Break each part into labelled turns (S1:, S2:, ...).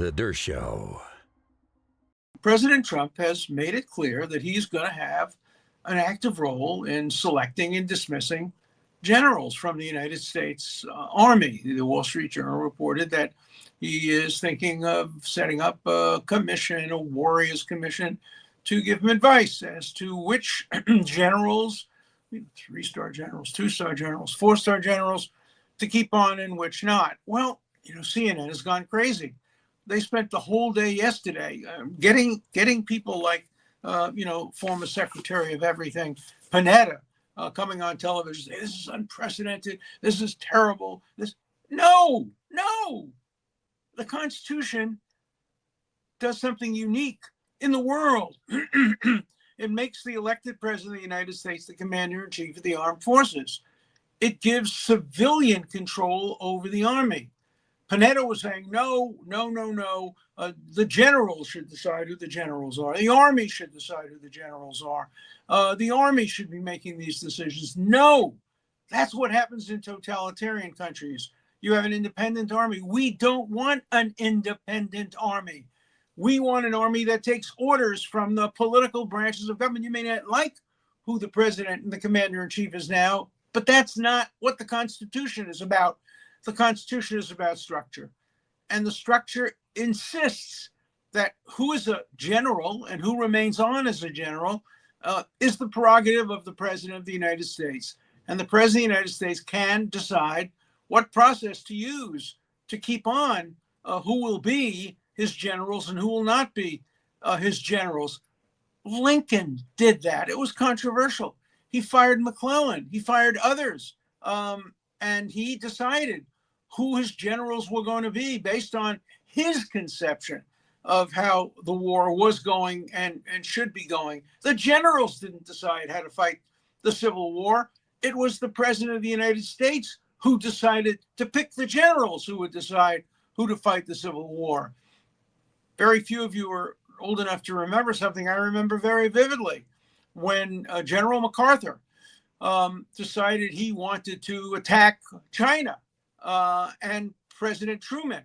S1: The Dershow.
S2: President Trump has made it clear that he's going to have an active role in selecting and dismissing generals from the United States Army. The Wall Street Journal reported that he is thinking of setting up a commission, a Warriors Commission, to give him advice as to which generals, 3-star generals, 2-star generals, 4-star generals, to keep on and which not. Well, CNN has gone crazy. They spent the whole day yesterday getting people like, former Secretary of Everything, Panetta, coming on television. This is unprecedented. This is terrible. No. The Constitution does something unique in the world. It makes the elected president of the United States the commander-in-chief of the armed forces. It gives civilian control over the army. Panetta was saying, no. The generals should decide who the generals are. The army should decide who the generals are. The army should be making these decisions. No, that's what happens in totalitarian countries. You have an independent army. We don't want an independent army. We want an army that takes orders from the political branches of government. You may not like who the president and the commander-in-chief is now, but that's not what the Constitution is about. The Constitution is about structure. And the structure insists that who is a general and who remains on as a general is the prerogative of the President of the United States. And the President of the United States can decide what process to use to keep on who will be his generals and who will not be his generals. Lincoln did that. It was controversial. He fired McClellan. He fired others. And he decided who his generals were going to be based on his conception of how the war was going and should be going. The generals didn't decide how to fight the Civil War. It was the President of the United States who decided to pick the generals who would decide who to fight the Civil War. Very few of you are old enough to remember something I remember very vividly when General MacArthur decided he wanted to attack China. And President Truman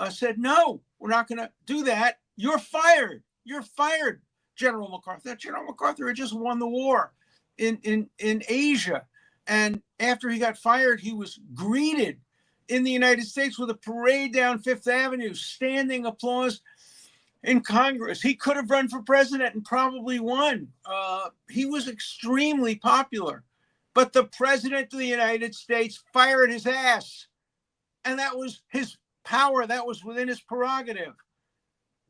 S2: said, no, we're not going to do that. You're fired. You're fired, General MacArthur. General MacArthur had just won the war in Asia. And after he got fired, he was greeted in the United States with a parade down Fifth Avenue, standing applause in Congress. He could have run for president and probably won. He was extremely popular. But the President of the United States fired his ass. And that was his power. That was within his prerogative.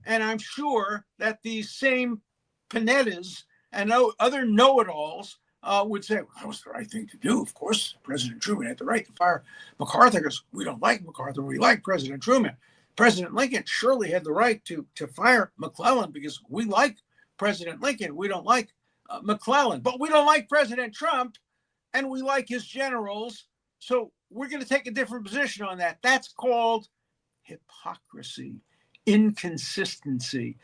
S2: And I'm sure that these same Panettas and other know-it-alls would say, well, that was the right thing to do. Of course, President Truman had the right to fire MacArthur because we don't like MacArthur. We like President Truman. President Lincoln surely had the right to fire McClellan because we like President Lincoln. We don't like McClellan. But we don't like President Trump, and we like his generals. So we're going to take a different position on that. That's called hypocrisy, inconsistency,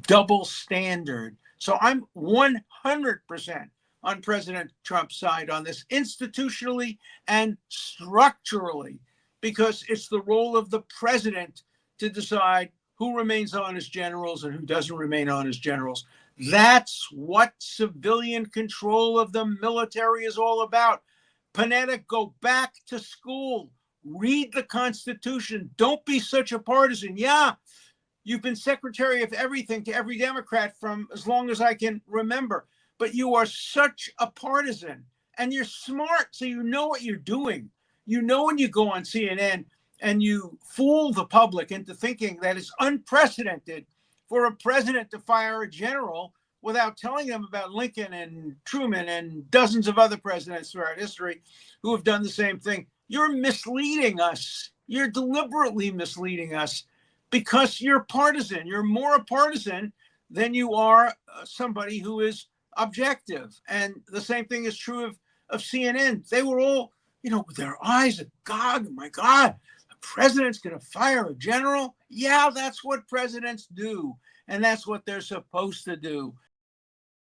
S2: double standard. So I'm 100% on President Trump's side on this, institutionally and structurally, because it's the role of the president to decide who remains on as generals and who doesn't remain on as generals. That's what civilian control of the military is all about. Panetta, go back to school. Read the Constitution. Don't be such a partisan. Yeah, you've been Secretary of Everything to every Democrat from as long as I can remember. But you are such a partisan. And you're smart, so you know what you're doing. You know when you go on CNN and you fool the public into thinking that it's unprecedented for a president to fire a general without telling them about Lincoln and Truman and dozens of other presidents throughout history who have done the same thing. You're misleading us. You're deliberately misleading us because you're partisan. You're more a partisan than you are somebody who is objective. And the same thing is true of CNN. They were all, with their eyes agog. Oh my God, the president's going to fire a general? Yeah, that's what presidents do. And that's what they're supposed to do.